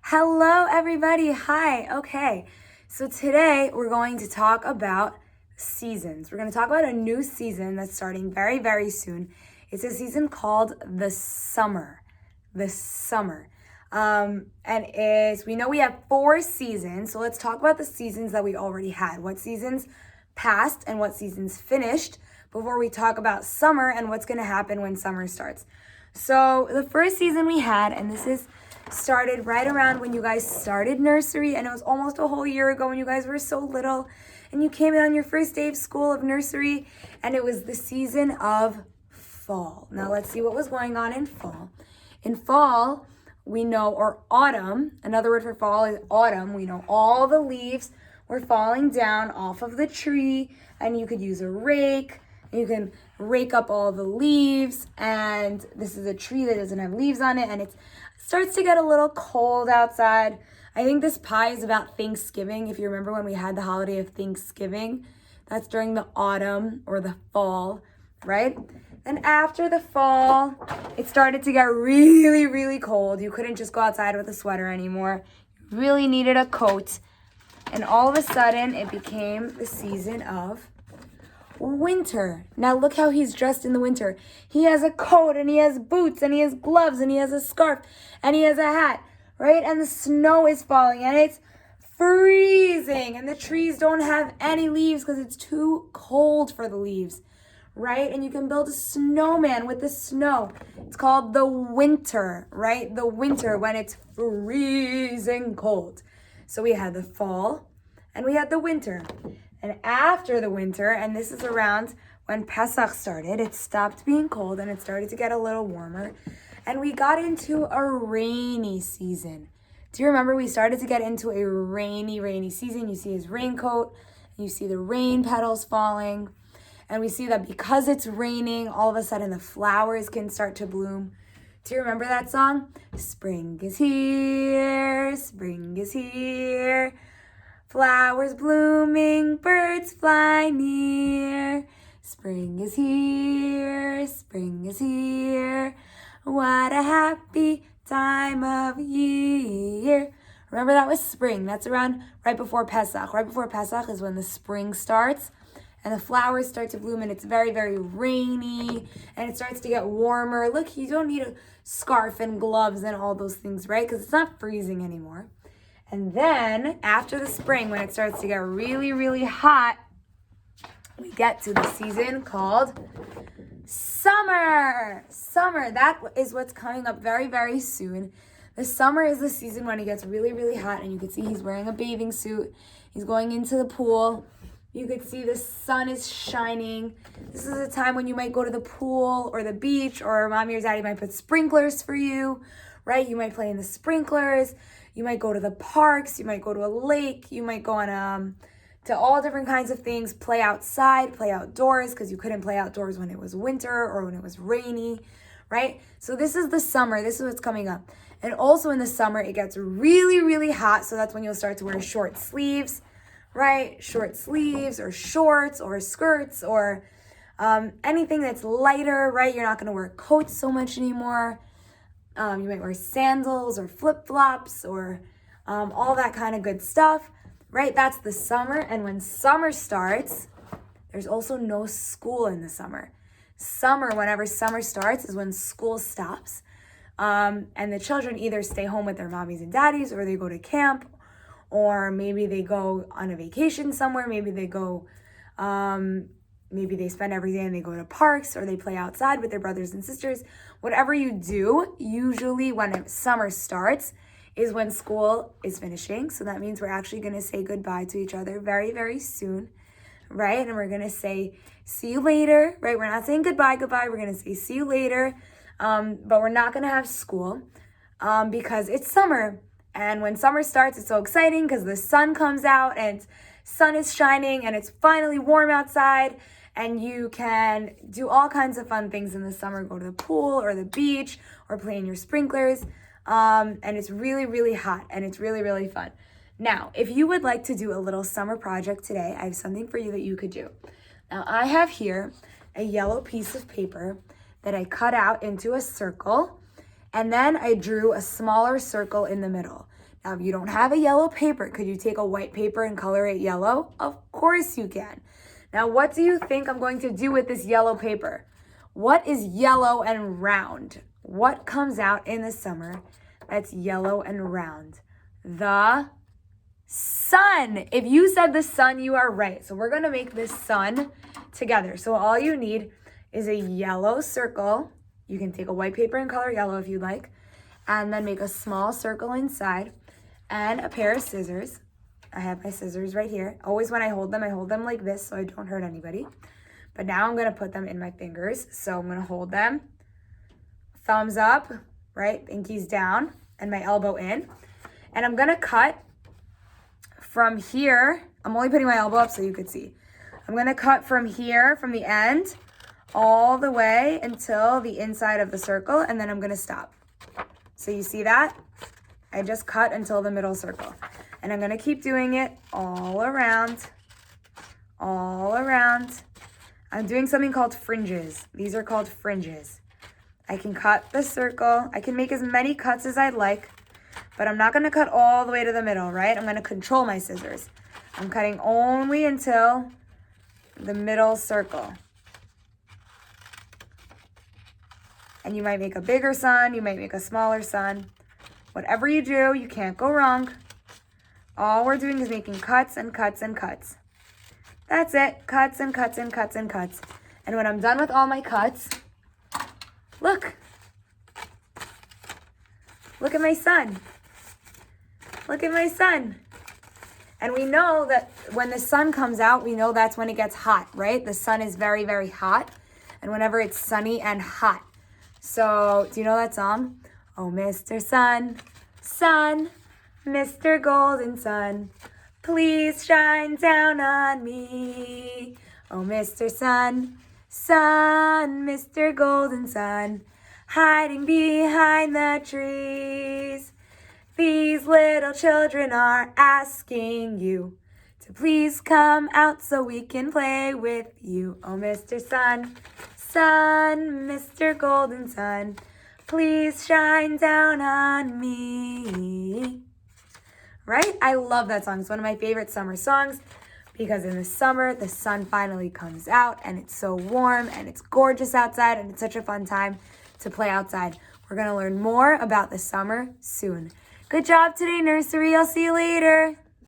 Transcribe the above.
Hello, everybody. Hi. Okay. So today we're going to talk about seasons. We're going to talk about a new season that's starting very, very soon. It's a season called the summer. The summer. We know we have 4 seasons. So let's talk about the seasons that we already had. What seasons passed and what seasons finished before we talk about summer and what's going to happen when summer starts. So the first season we had, and this is started right around when you guys started nursery, and it was almost a whole year ago when you guys were so little, and you came in on your first day of school of nursery, and it was the season of fall. Now let's see what was going on in fall. In fall, we know, or autumn, another word for fall is autumn. We know all the leaves were falling down off of the tree, and you could use a rake. You can rake up all the leaves, and this is a tree that doesn't have leaves on it, and it starts to get a little cold outside. I think this pie is about Thanksgiving. If you remember when we had the holiday of Thanksgiving, that's during the autumn or the fall, right? And after the fall, it started to get really, really cold. You couldn't just go outside with a sweater anymore. You really needed a coat. And all of a sudden, it became the season of winter. Now look how he's dressed in the winter. He has a coat, and he has boots, and he has gloves, and he has a scarf, and he has a hat, right? And the snow is falling, and it's freezing, and the trees don't have any leaves because it's too cold for the leaves, right? And you can build a snowman with the snow. It's called the winter, right? The winter when it's freezing cold. So we had the fall and we had the winter. And after the winter, and this is around when Pesach started, it stopped being cold and it started to get a little warmer. And we got into a rainy season. Do you remember we started to get into a rainy season? You see his raincoat, you see the rain petals falling. And we see that because it's raining, all of a sudden the flowers can start to bloom. Do you remember that song? Spring is here, spring is here. Flowers blooming, birds fly near. Spring is here, spring is here. What a happy time of year. Remember, that was spring. That's around right before Pesach. Right before Pesach is when the spring starts and the flowers start to bloom, and it's very, very rainy, and it starts to get warmer. Look, you don't need a scarf and gloves and all those things, right? Because it's not freezing anymore. And then after the spring, when it starts to get really, really hot, we get to the season called summer. Summer, that is what's coming up very, very soon. The summer is the season when it gets really, really hot, and you can see he's wearing a bathing suit. He's going into the pool. You could see the sun is shining. This is a time when you might go to the pool or the beach, or mommy or daddy might put sprinklers for you, right? You might play in the sprinklers. You might go to the parks. You might go to a lake. You might go on to all different kinds of things. Play outside, play outdoors, because you couldn't play outdoors when it was winter or when it was rainy, right? So this is the summer. This is what's coming up. And also in the summer, it gets really, really hot. So that's when you'll start to wear short sleeves, right? Short sleeves or shorts or skirts or anything that's lighter, right? You're not going to wear coats so much anymore. You might wear sandals or flip-flops or all that kind of good stuff, right? That's the summer. And when summer starts, there's also no school in the summer. Whenever summer starts, is when school stops. And the children either stay home with their mommies and daddies, or they go to camp, or maybe they go on a vacation somewhere. Maybe they go, maybe they spend every day and they go to parks, or they play outside with their brothers and sisters. Whatever you do, usually when summer starts is when school is finishing. So that means we're actually going to say goodbye to each other very, very soon, right? And we're going to say, see you later, right? We're not saying goodbye. We're going to say, see you later. But we're not going to have school because it's summer. And when summer starts, it's so exciting because the sun comes out and sun is shining and it's finally warm outside, and you can do all kinds of fun things in the summer. Go to the pool or the beach or play in your sprinklers. And it's really, really hot and it's really, really fun. Now, if you would like to do a little summer project today, I have something for you that you could do. Now, I have here a yellow piece of paper that I cut out into a circle, and then I drew a smaller circle in the middle. Now, if you don't have a yellow paper, could you take a white paper and color it yellow? Of course you can. Now, what do you think I'm going to do with this yellow paper? What is yellow and round? What comes out in the summer that's yellow and round? The sun. If you said the sun, you are right. So we're going to make this sun together. So all you need is a yellow circle. You can take a white paper and color yellow if you'd like, and then make a small circle inside, and a pair of scissors. I have my scissors right here. Always when I hold them like this so I don't hurt anybody. But now I'm going to put them in my fingers. So I'm going to hold them. Thumbs up, right? Pinkies down, and my elbow in. And I'm going to cut from here. I'm only putting my elbow up so you could see. I'm going to cut from here, from the end, all the way until the inside of the circle, and then I'm going to stop. So you see that? I just cut until the middle circle. And I'm going to keep doing it all around, all around. I'm doing something called fringes. These are called fringes. I can cut the circle. I can make as many cuts as I'd like, but I'm not going to cut all the way to the middle, right? I'm going to control my scissors. I'm cutting only until the middle circle. And you might make a bigger sun, you might make a smaller sun. Whatever you do, you can't go wrong. All we're doing is making cuts and cuts and cuts. That's it, cuts and cuts and cuts and cuts. And when I'm done with all my cuts, look. Look at my sun. Look at my sun. And we know that when the sun comes out, we know that's when it gets hot, right? The sun is very, very hot. And whenever it's sunny and hot. So, do you know that song? Oh, Mr. Sun, Sun, Mr. Golden Sun, please shine down on me. Oh, Mr. Sun, Sun, Mr. Golden Sun, hiding behind the trees. These little children are asking you to please come out so we can play with you. Oh, Mr. Sun, Sun, Mr. Golden Sun, please shine down on me. Right? I love that song. It's one of my favorite summer songs because in the summer, the sun finally comes out and it's so warm and it's gorgeous outside and it's such a fun time to play outside. We're going to learn more about the summer soon. Good job today, Nursery. I'll see you later.